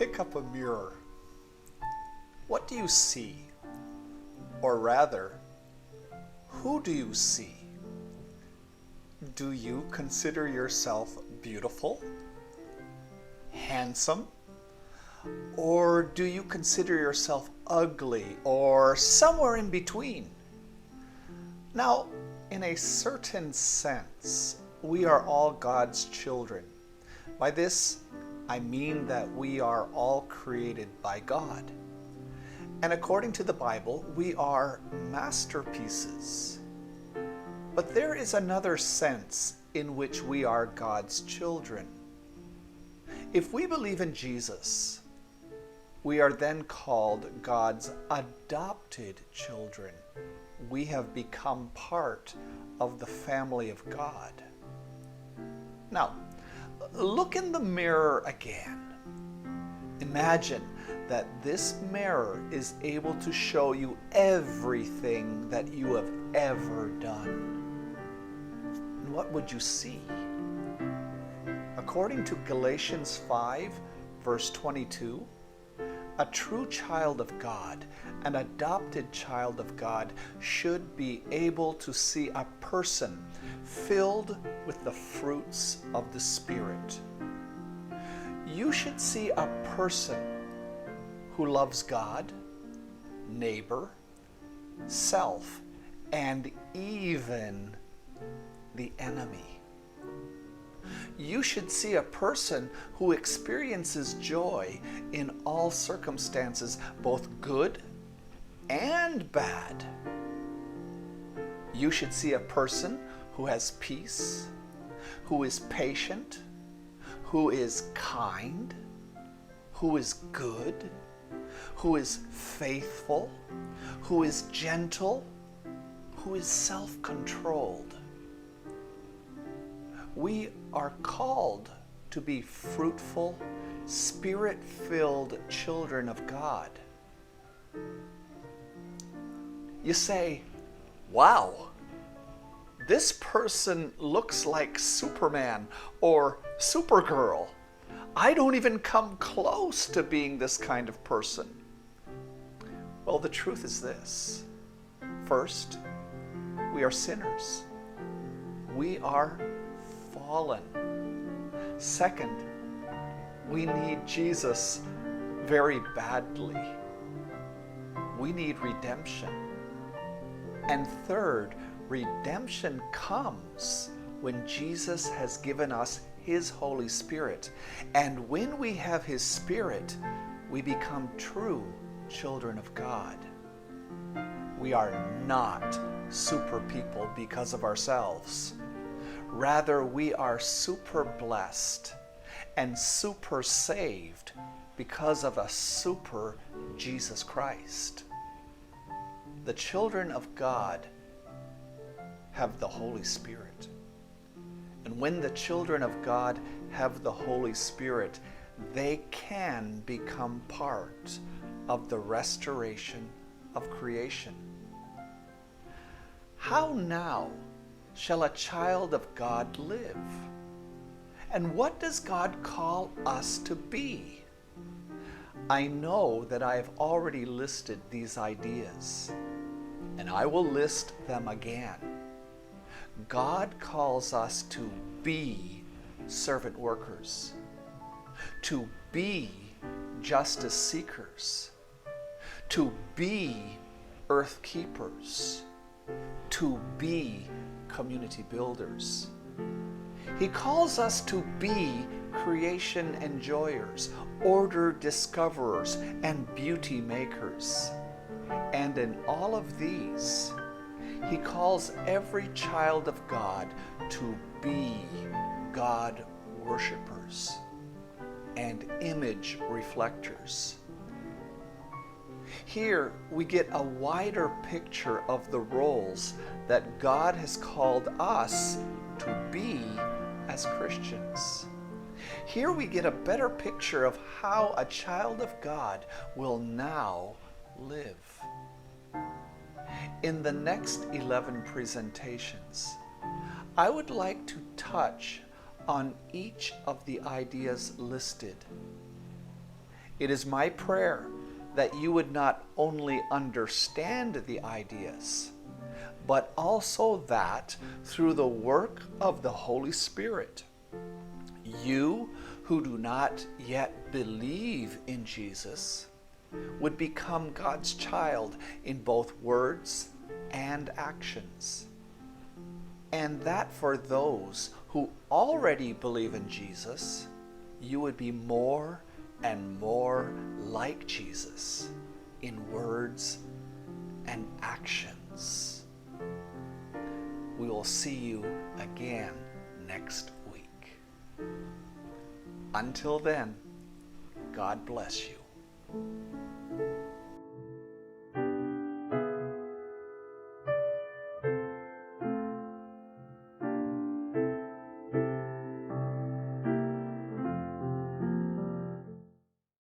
pick up a mirror, what do you see? Or rather, who do you see? Do you consider yourself beautiful, handsome, or do you consider yourself ugly or somewhere in between? Now, in a certain sense, we are all God's children. By this, I mean that we are all created by God. And according to the Bible, we are masterpieces. But there is another sense in which we are God's children. If we believe in Jesus, we are then called God's adopted children. We have become part of the family of God. Now, look in the mirror again. Imagine that this mirror is able to show you everything that you have ever done. And what would you see? According to Galatians 5, verse 22, a true child of God, an adopted child of God, should be able to see a person filled with the fruits of the Spirit. You should see a person who loves God, neighbor, self, and even the enemy. You should see a person who experiences joy in all circumstances, both good and bad. You should see a person who has peace, who is patient, who is kind, who is good, who is faithful, who is gentle, who is self-controlled. We are called to be fruitful, Spirit-filled children of God. You say, wow, this person looks like Superman or Supergirl. I don't even come close to being this kind of person. Well, the truth is this. First, we are sinners. We are fallen. Second, we need Jesus very badly. We need redemption. And third, redemption comes when Jesus has given us His Holy Spirit. And when we have His Spirit, we become true children of God. We are not super people because of ourselves. Rather, we are super blessed and super saved because of a super Jesus Christ. The children of God have the Holy Spirit. And when the children of God have the Holy Spirit, they can become part of the restoration of creation. How now shall a child of God live? And what does God call us to be? I know that I have already listed these ideas, and I will list them again. God calls us to be servant workers, to be justice seekers, to be earth keepers, to be community builders. He calls us to be creation enjoyers, order discoverers, and beauty makers. And in all of these, He calls every child of God to be God worshipers and image reflectors. Here we get a wider picture of the roles that God has called us to be as Christians. Here we get a better picture of how a child of God will now live. In the next 11 presentations, I would like to touch on each of the ideas listed. It is my prayer that you would not only understand the ideas, but also that through the work of the Holy Spirit, you who do not yet believe in Jesus would become God's child in both words and actions. And that for those who already believe in Jesus, you would be more and more like Jesus in words and actions. We will see you again next week. Until then, God bless you.